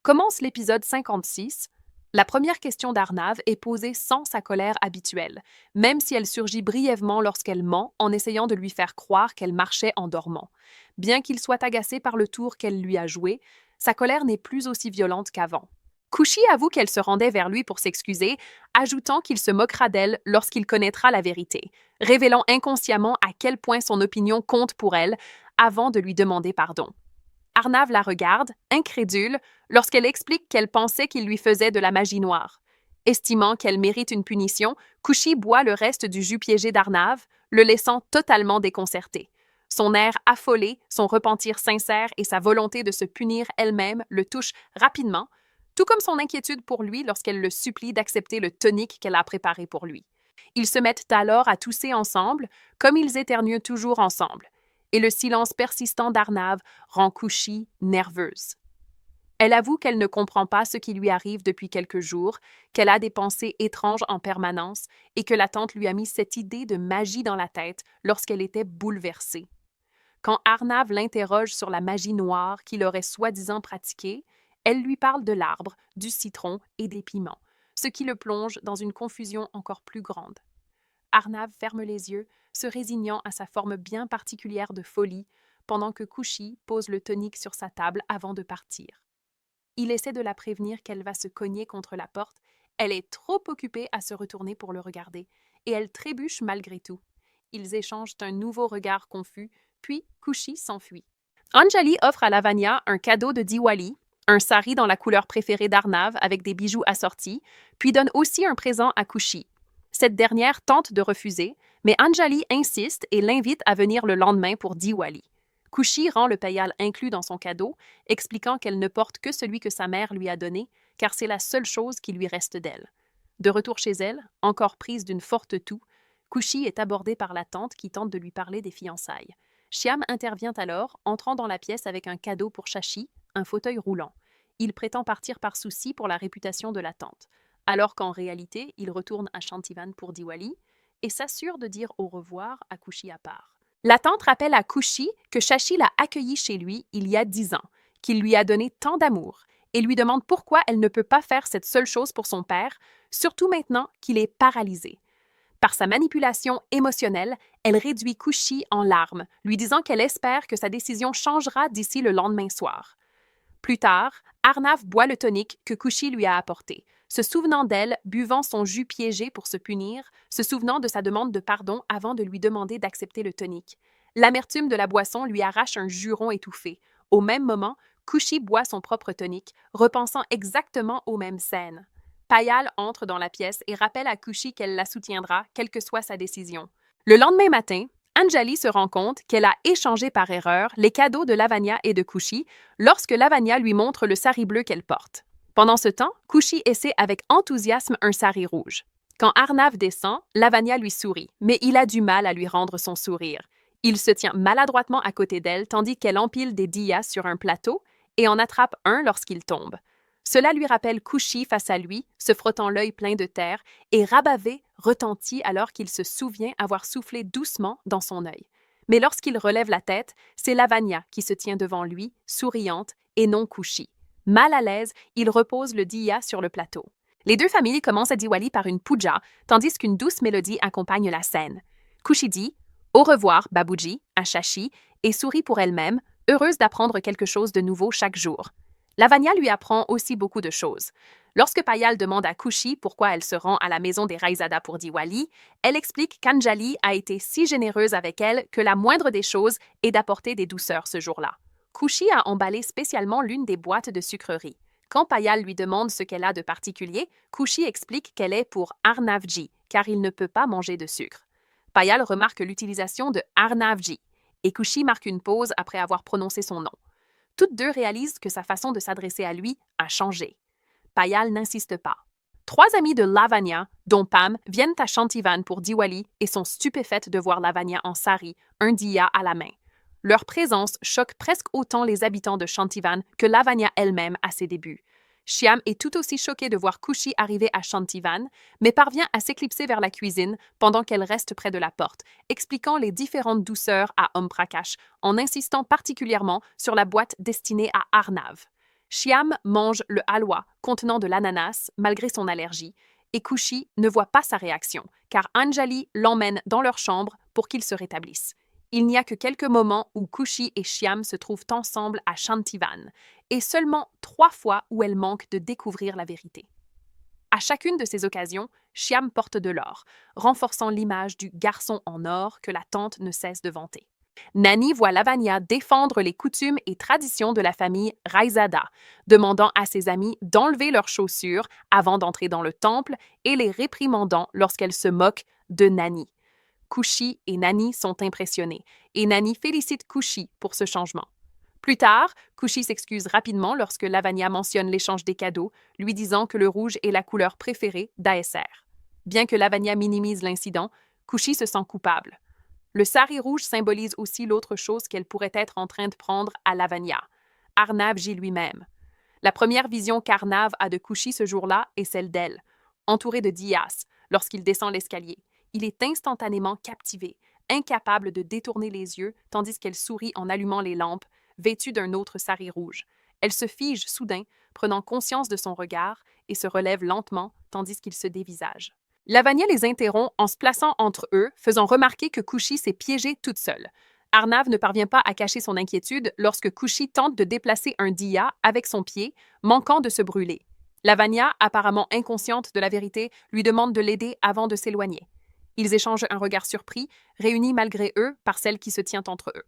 Commence l'épisode 56. La première question d'Arnav est posée sans sa colère habituelle, même si elle surgit brièvement lorsqu'elle ment en essayant de lui faire croire qu'elle marchait en dormant. Bien qu'il soit agacé par le tour qu'elle lui a joué, sa colère n'est plus aussi violente qu'avant. Kushi avoue qu'elle se rendait vers lui pour s'excuser, ajoutant qu'il se moquera d'elle lorsqu'il connaîtra la vérité, révélant inconsciemment à quel point son opinion compte pour elle avant de lui demander pardon. Arnav la regarde, incrédule, lorsqu'elle explique qu'elle pensait qu'il lui faisait de la magie noire. Estimant qu'elle mérite une punition, Kushi boit le reste du jus piégé d'Arnav, le laissant totalement déconcerté. Son air affolé, son repentir sincère et sa volonté de se punir elle-même le touchent rapidement, tout comme son inquiétude pour lui lorsqu'elle le supplie d'accepter le tonique qu'elle a préparé pour lui. Ils se mettent alors à tousser ensemble, comme ils éternuent toujours ensemble, et le silence persistant d'Arnav rend Kushi nerveuse. Elle avoue qu'elle ne comprend pas ce qui lui arrive depuis quelques jours, qu'elle a des pensées étranges en permanence et que la tante lui a mis cette idée de magie dans la tête lorsqu'elle était bouleversée. Quand Arnav l'interroge sur la magie noire qu'il aurait soi-disant pratiquée, elle lui parle de l'arbre, du citron et des piments, ce qui le plonge dans une confusion encore plus grande. Arnav ferme les yeux, se résignant à sa forme bien particulière de folie, pendant que Kushi pose le tonique sur sa table avant de partir. Il essaie de la prévenir qu'elle va se cogner contre la porte. Elle est trop occupée à se retourner pour le regarder, et elle trébuche malgré tout. Ils échangent un nouveau regard confus, puis Kushi s'enfuit. Anjali offre à Lavanya un cadeau de Diwali, un sari dans la couleur préférée d'Arnav avec des bijoux assortis, puis donne aussi un présent à Kushi. Cette dernière tente de refuser, mais Anjali insiste et l'invite à venir le lendemain pour Diwali. Kushi rend le payal inclus dans son cadeau, expliquant qu'elle ne porte que celui que sa mère lui a donné, car c'est la seule chose qui lui reste d'elle. De retour chez elle, encore prise d'une forte toux, Kushi est abordée par la tante qui tente de lui parler des fiançailles. Shyam intervient alors, entrant dans la pièce avec un cadeau pour Shashi, un fauteuil roulant. Il prétend partir par souci pour la réputation de la tante, alors qu'en réalité, il retourne à Shantivan pour Diwali et s'assure de dire au revoir à Kushi à part. La tante rappelle à Kushi que Shashi l'a accueilli chez lui il y a 10 ans, qu'il lui a donné tant d'amour, et lui demande pourquoi elle ne peut pas faire cette seule chose pour son père, surtout maintenant qu'il est paralysé. Par sa manipulation émotionnelle, elle réduit Kushi en larmes, lui disant qu'elle espère que sa décision changera d'ici le lendemain soir. Plus tard, Arnav boit le tonique que Kushi lui a apporté, se souvenant d'elle buvant son jus piégé pour se punir, se souvenant de sa demande de pardon avant de lui demander d'accepter le tonique. L'amertume de la boisson lui arrache un juron étouffé. Au même moment, Kushi boit son propre tonique, repensant exactement aux mêmes scènes. Payal entre dans la pièce et rappelle à Kushi qu'elle la soutiendra, quelle que soit sa décision. Le lendemain matin, Anjali se rend compte qu'elle a échangé par erreur les cadeaux de Lavanya et de Kushi lorsque Lavanya lui montre le sari bleu qu'elle porte. Pendant ce temps, Kushi essaie avec enthousiasme un sari rouge. Quand Arnav descend, Lavanya lui sourit, mais il a du mal à lui rendre son sourire. Il se tient maladroitement à côté d'elle tandis qu'elle empile des diyas sur un plateau et en attrape un lorsqu'il tombe. Cela lui rappelle Kushi face à lui, se frottant l'œil plein de terre, et Rabavé retentit alors qu'il se souvient avoir soufflé doucement dans son œil. Mais lorsqu'il relève la tête, c'est Lavanya qui se tient devant lui, souriante, et non Kushi. Mal à l'aise, il repose le diya sur le plateau. Les deux familles commencent à Diwali par une puja, tandis qu'une douce mélodie accompagne la scène. Kushi dit « Au revoir, Babuji » à Shashi, et sourit pour elle-même, heureuse d'apprendre quelque chose de nouveau chaque jour. Lavanya lui apprend aussi beaucoup de choses. Lorsque Payal demande à Kushi pourquoi elle se rend à la maison des Raizada pour Diwali, elle explique qu'Anjali a été si généreuse avec elle que la moindre des choses est d'apporter des douceurs ce jour-là. Kushi a emballé spécialement l'une des boîtes de sucreries. Quand Payal lui demande ce qu'elle a de particulier, Kushi explique qu'elle est pour Arnavji, car il ne peut pas manger de sucre. Payal remarque l'utilisation de Arnavji, et Kushi marque une pause après avoir prononcé son nom. Toutes deux réalisent que sa façon de s'adresser à lui a changé. Payal n'insiste pas. Trois amies de Lavanya, dont Pam, viennent à Shantivan pour Diwali et sont stupéfaites de voir Lavanya en sari, un diya à la main. Leur présence choque presque autant les habitants de Shantivan que Lavanya elle-même à ses débuts. Shyam est tout aussi choqué de voir Kushi arriver à Shantivan, mais parvient à s'éclipser vers la cuisine pendant qu'elle reste près de la porte, expliquant les différentes douceurs à Om Prakash, en insistant particulièrement sur la boîte destinée à Arnav. Shyam mange le halwa contenant de l'ananas malgré son allergie, et Kushi ne voit pas sa réaction, car Anjali l'emmène dans leur chambre pour qu'il se rétablisse. Il n'y a que quelques moments où Kushi et Shyam se trouvent ensemble à Shantivan, et seulement 3 fois où elle manque de découvrir la vérité. À chacune de ces occasions, Shyam porte de l'or, renforçant l'image du garçon en or que la tante ne cesse de vanter. Nani voit Lavanya défendre les coutumes et traditions de la famille Raizada, demandant à ses amis d'enlever leurs chaussures avant d'entrer dans le temple et les réprimandant lorsqu'elle se moque de Nani. Kushi et Nani sont impressionnés, et Nani félicite Kushi pour ce changement. Plus tard, Kushi s'excuse rapidement lorsque Lavanya mentionne l'échange des cadeaux, lui disant que le rouge est la couleur préférée d'ASR. Bien que Lavanya minimise l'incident, Kushi se sent coupable. Le sari rouge symbolise aussi l'autre chose qu'elle pourrait être en train de prendre à Lavanya. Arnavji lui-même. La première vision qu'Arnav a de Kushi ce jour-là est celle d'elle, entourée de Dias, lorsqu'il descend l'escalier. Il est instantanément captivé, incapable de détourner les yeux tandis qu'elle sourit en allumant les lampes, vêtue d'un autre sari rouge. Elle se fige soudain, prenant conscience de son regard, et se relève lentement tandis qu'il se dévisage. Lavanya les interrompt en se plaçant entre eux, faisant remarquer que Kushi s'est piégée toute seule. Arnav ne parvient pas à cacher son inquiétude lorsque Kushi tente de déplacer un diya avec son pied, manquant de se brûler. Lavanya, apparemment inconsciente de la vérité, lui demande de l'aider avant de s'éloigner. Ils échangent un regard surpris, réunis malgré eux par celle qui se tient entre eux.